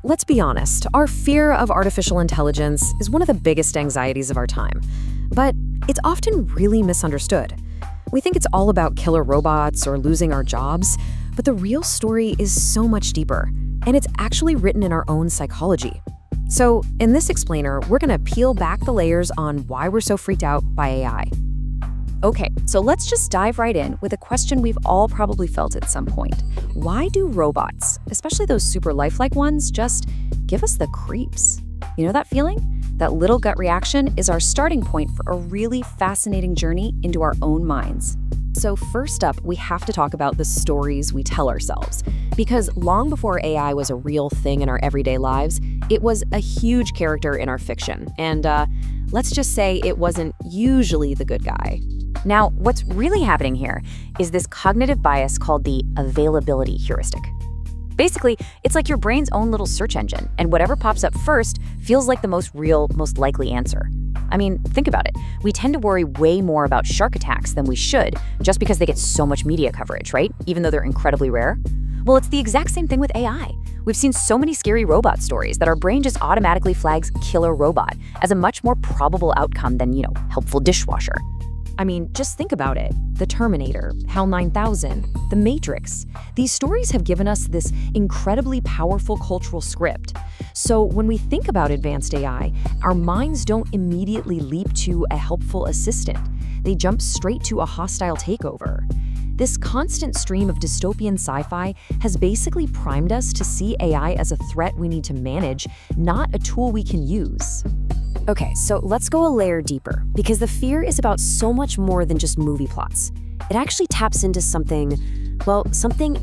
Let's be honest, our fear of artificial intelligence is one of the biggest anxieties of our time. But it's often really misunderstood. We think it's all about killer robots or losing our jobs, but the real story is so much deeper, and it's actually written in our own psychology. So, in this explainer, we're going to peel back the layers on why we're so freaked out by AI. Okay, so let's just dive right in with a question we've all probably felt at some point. Why do robots, especially those super lifelike ones, just give us the creeps? You know that feeling? That little gut reaction is our starting point for a really fascinating journey into our own minds. So first up, we have to talk about the stories we tell ourselves. Because long before AI was a real thing in our everyday lives, it was a huge character in our fiction. And let's just say it wasn't usually the good guy. Now, what's really happening here is this cognitive bias called the availability heuristic. Basically, it's like your brain's own little search engine, and whatever pops up first feels like the most real, most likely answer. I mean, think about it. We tend to worry way more about shark attacks than we should just because they get so much media coverage, right? Even though they're incredibly rare. Well, it's the exact same thing with AI. We've seen so many scary robot stories that our brain just automatically flags killer robot as a much more probable outcome than, helpful dishwasher. I mean, just think about it. The Terminator, HAL 9000, The Matrix. These stories have given us this incredibly powerful cultural script. So when we think about advanced AI, our minds don't immediately leap to a helpful assistant. They jump straight to a hostile takeover. This constant stream of dystopian sci-fi has basically primed us to see AI as a threat we need to manage, not a tool we can use. Okay, so let's go a layer deeper, because the fear is about so much more than just movie plots. It actually taps into something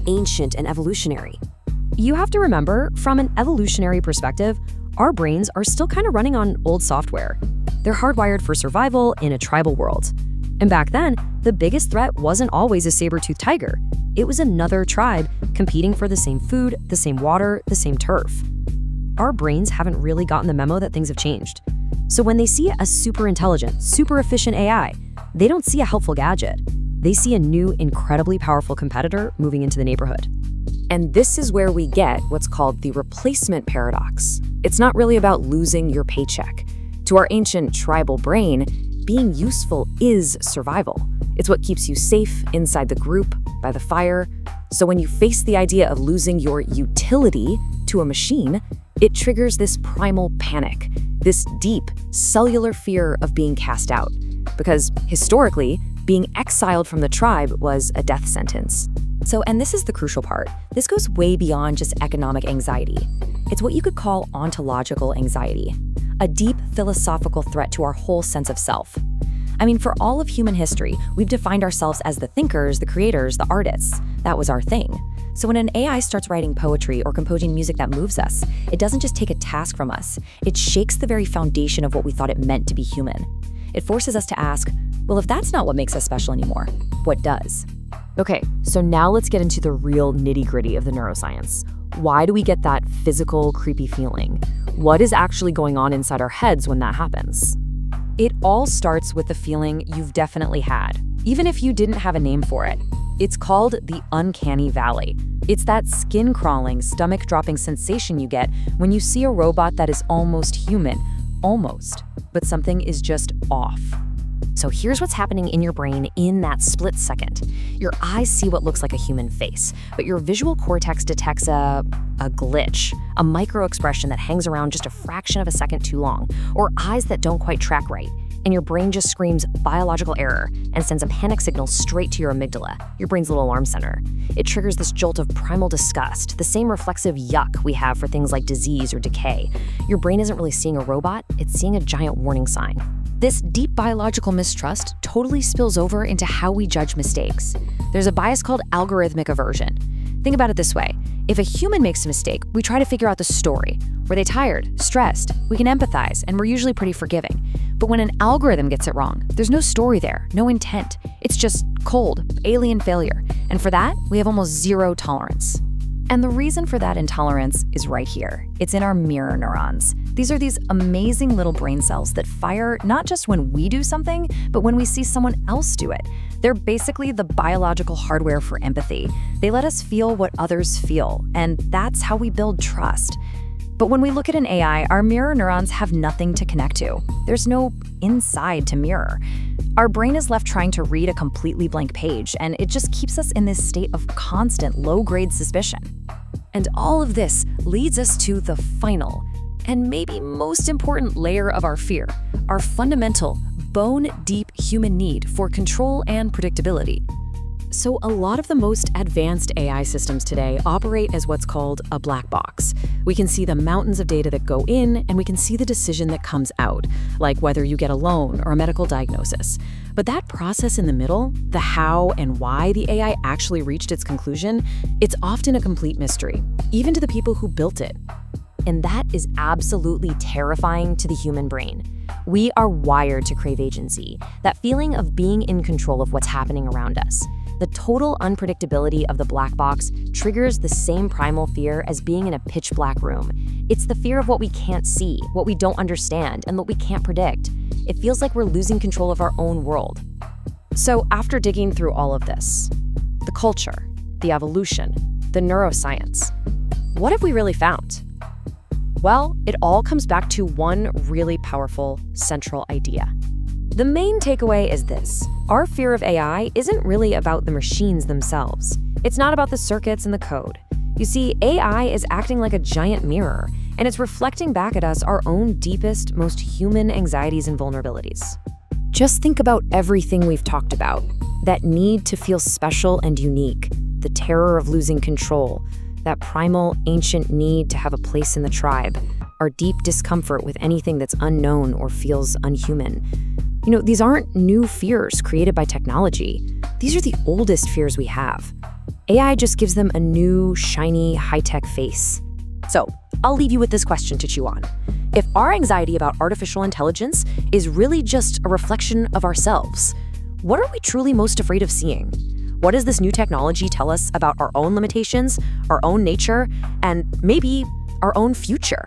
ancient and evolutionary. You have to remember, from an evolutionary perspective, our brains are still kind of running on old software. They're hardwired for survival in a tribal world. And back then, the biggest threat wasn't always a saber-toothed tiger. It was another tribe competing for the same food, the same water, the same turf. Our brains haven't really gotten the memo that things have changed. So when they see a super intelligent, super efficient AI, they don't see a helpful gadget. They see a new, incredibly powerful competitor moving into the neighborhood. And this is where we get what's called the replacement paradox. It's not really about losing your paycheck. To our ancient tribal brain, being useful is survival. It's what keeps you safe inside the group, by the fire. So when you face the idea of losing your utility to a machine, it triggers this primal panic, this deep, cellular fear of being cast out. Because historically, being exiled from the tribe was a death sentence. And this is the crucial part. This goes way beyond just economic anxiety. It's what you could call ontological anxiety, a deep philosophical threat to our whole sense of self. I mean, for all of human history, we've defined ourselves as the thinkers, the creators, the artists. That was our thing. So when an AI starts writing poetry or composing music that moves us, it doesn't just take a task from us. It shakes the very foundation of what we thought it meant to be human. It forces us to ask, well, if that's not what makes us special anymore, what does? Okay, so now let's get into the real nitty-gritty of the neuroscience. Why do we get that physical, creepy feeling? What is actually going on inside our heads when that happens? It all starts with the feeling you've definitely had, even if you didn't have a name for it. It's called the Uncanny Valley. It's that skin-crawling, stomach-dropping sensation you get when you see a robot that is almost human. Almost. But something is just off. So here's what's happening in your brain in that split second. Your eyes see what looks like a human face, but your visual cortex detects a glitch, a micro-expression that hangs around just a fraction of a second too long, or eyes that don't quite track right. And your brain just screams biological error and sends a panic signal straight to your amygdala, your brain's little alarm center. It triggers this jolt of primal disgust, the same reflexive yuck we have for things like disease or decay. Your brain isn't really seeing a robot, it's seeing a giant warning sign. This deep biological mistrust totally spills over into how we judge mistakes. There's a bias called algorithmic aversion. Think about it this way. If a human makes a mistake, we try to figure out the story. Were they tired, stressed? We can empathize, and we're usually pretty forgiving. But when an algorithm gets it wrong, there's no story there, no intent. It's just cold, alien failure. And for that, we have almost zero tolerance. And the reason for that intolerance is right here. It's in our mirror neurons. These are these amazing little brain cells that fire not just when we do something, but when we see someone else do it. They're basically the biological hardware for empathy. They let us feel what others feel, and that's how we build trust. But when we look at an AI, our mirror neurons have nothing to connect to. There's no inside to mirror. Our brain is left trying to read a completely blank page, and it just keeps us in this state of constant low-grade suspicion. And all of this leads us to the final, and maybe most important layer of our fear, our fundamental, bone-deep human need for control and predictability. So a lot of the most advanced AI systems today operate as what's called a black box. We can see the mountains of data that go in, and we can see the decision that comes out, like whether you get a loan or a medical diagnosis. But that process in the middle, the how and why the AI actually reached its conclusion, it's often a complete mystery, even to the people who built it. And that is absolutely terrifying to the human brain. We are wired to crave agency, that feeling of being in control of what's happening around us. The total unpredictability of the black box triggers the same primal fear as being in a pitch black room. It's the fear of what we can't see, what we don't understand, and what we can't predict. It feels like we're losing control of our own world. So after digging through all of this, the culture, the evolution, the neuroscience, what have we really found? Well, it all comes back to one really powerful central idea. The main takeaway is this: our fear of AI isn't really about the machines themselves. It's not about the circuits and the code. You see, AI is acting like a giant mirror, and it's reflecting back at us our own deepest, most human anxieties and vulnerabilities. Just think about everything we've talked about. That need to feel special and unique, the terror of losing control, that primal, ancient need to have a place in the tribe, our deep discomfort with anything that's unknown or feels unhuman. You know, these aren't new fears created by technology. These are the oldest fears we have. AI just gives them a new, shiny, high-tech face. So, I'll leave you with this question to chew on. If our anxiety about artificial intelligence is really just a reflection of ourselves, what are we truly most afraid of seeing? What does this new technology tell us about our own limitations, our own nature, and maybe our own future?